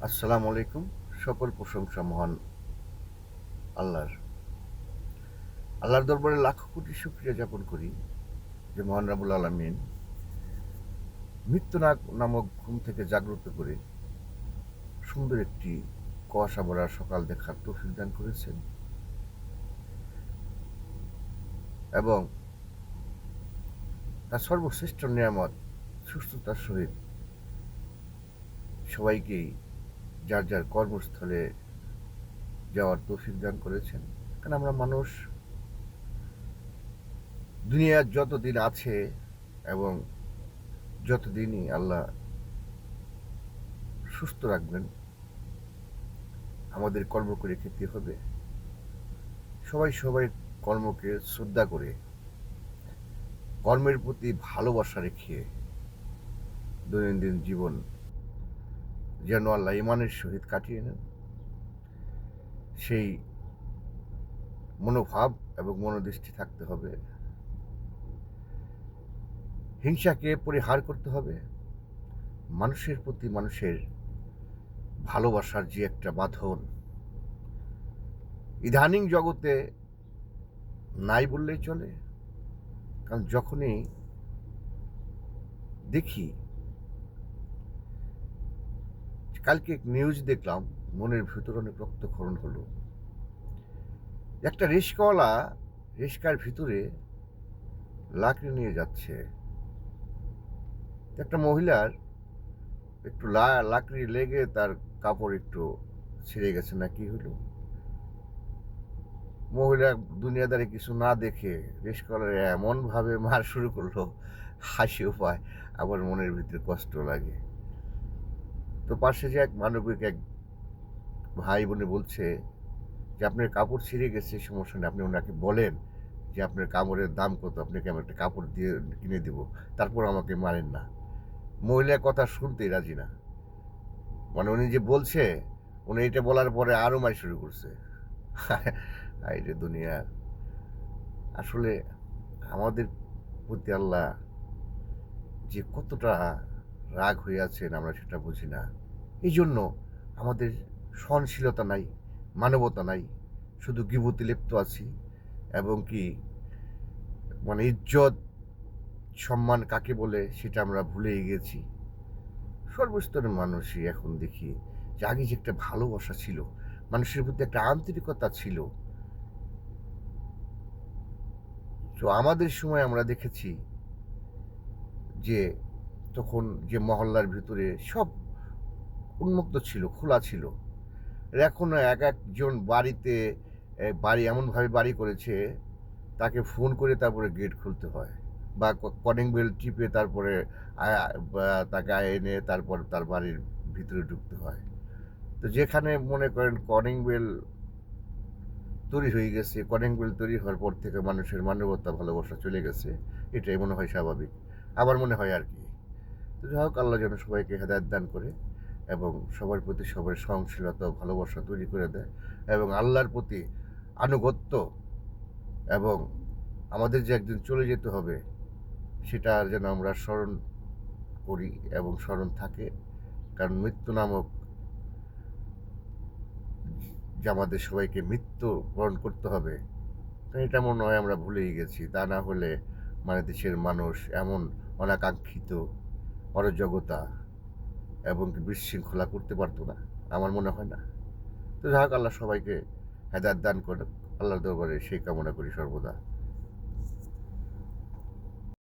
আসসালামু আলাইকুম। সকল প্রশংসা মহান আল্লাহর। আল্লাহর দরবারে লাখো কোটি শুকরিয়া জ্ঞাপন করি যে মহান রাব্বুল আলামিন মৃত্যু নামক ঘুম থেকে জাগ্রত করে সুন্দর একটি কুয়াশা ভরা সকাল দেখার তৌফিক দান করেছেন এবং তার সর্বশ্রেষ্ঠ নিয়ামত সুস্থতার সহিত সবাইকেই যার যার কর্মস্থলে যাওয়ার তৌফিক দান করেছেন। কারণ আমরা মানুষ দুনিয়ার যতদিন আছে এবং যতদিনই আল্লাহ সুস্থ রাখবেন আমাদের কর্ম করে খেতে হবে। সবাই সবাই কর্মকে শ্রদ্ধা করে কর্মের প্রতি ভালোবাসা রেখে দৈনন্দিন জীবন যেন আল্লাহ ইমানের সহিত কাটিয়ে নেন সেই মনোভাব এবং মনোদৃষ্টি থাকতে হবে। হিংসাকে পরিহার করতে হবে। মানুষের প্রতি মানুষের ভালোবাসার যে একটা বাঁধন ইদানিং জগতে নাই বললেই চলে। কারণ যখনই দেখি, কালকে নিউজ দেখলাম, মনের ভিতর অনেক রক্তক্ষরণ হলো। একটা রিস্কাওয়ালা রিস্কার ভিতরে লাকড়ি নিয়ে যাচ্ছে, একটা মহিলার একটু লাকড়ি লেগে তার কাপড় একটু ছিঁড়ে গেছে না কি হলো, মহিলা দুনিয়াদারি কিছু না দেখে রিস্কাওয়ালার এমন ভাবে মার শুরু করলো, হাসিও পায় আবার মনের ভিতরে কষ্ট লাগে। তো পাশে যে এক মানবিক এক ভাই বোনে বলছে যে আপনার কাপড় ছিঁড়ে গেছে, সমস্যা নেই, আপনি ওনাকে বলেন যে আপনার কাপড়ের দাম কত, আপনাকে আমি একটা কাপড় দিয়ে কিনে দেবো, তারপর আমাকে মারেন না। মহিলার কথা শুনতেই রাজি না। মানে উনি যে বলছে, উনি এটা বলার পরে আরও মার শুরু করছে। এই যে দুনিয়া, আসলে আমাদের প্রতি আল্লাহ যে কতটা রাগ হয়ে আছেন আমরা সেটা বুঝি না। এই জন্য আমাদের সহনশীলতা নাই, মানবতা নাই, শুধু গীবতে লিপ্ত আছি এবং কি মানে ইজ্জত সম্মান কাকে বলে সেটা আমরা ভুলেই গেছি। সর্বস্তরের মানুষই এখন দেখি যে আগে যে একটা ভালোবাসা ছিল, মানুষের প্রতি একটা আন্তরিকতা ছিল। তো আমাদের সময় আমরা দেখেছি যে তখন যে মহল্লার ভিতরে সব উন্মুক্ত ছিল, খোলা ছিল। এখন এক একজন বাড়িতে বাড়ি এমনভাবে বাড়ি করেছে, তাকে ফোন করে তারপরে গেট খুলতে হয় বা কলিং বেল টিপে তারপরে তাকে এনে তারপর তার বাড়ির ভিতরে ঢুকতে হয়। তো যেখানে মনে করেন কলিং বেল তৈরি হয়ে গেছে, কলিং বেল তৈরি হওয়ার পর থেকে মানুষের মানবতা ভালোবাসা চলে গেছে, এটাই মনে হয় স্বাভাবিক। আবার মনে হয় আর কি। তো যাই হোক, আল্লাহ যেন সবাইকে হেদায়েত দান করে এবং সবার প্রতি সবার সহনশীলতা ও ভালোবাসা তৈরি করে দেয় এবং আল্লাহর প্রতি আনুগত্য এবং আমাদের যে একদিন চলে যেতে হবে সেটা যেন আমরা স্মরণ করি এবং স্মরণ থাকে। কারণ মৃত্যু নামক যে আমাদের সবাইকে মৃত্যু বরণ করতে হবে, তো এটা মনে হয় আমরা ভুলেই গেছি। তা না হলে মানে দেশের মানুষ এমন অনাকাঙ্ক্ষিত অরাজকতা এবং বিশৃঙ্খলা করতে পারতো না, আমার মনে হয় না। তো যাই হোক, আল্লাহ সবাইকে হেদায়েত দান করুক, আল্লাহর দরবারে সেই কামনা করি সর্বদা।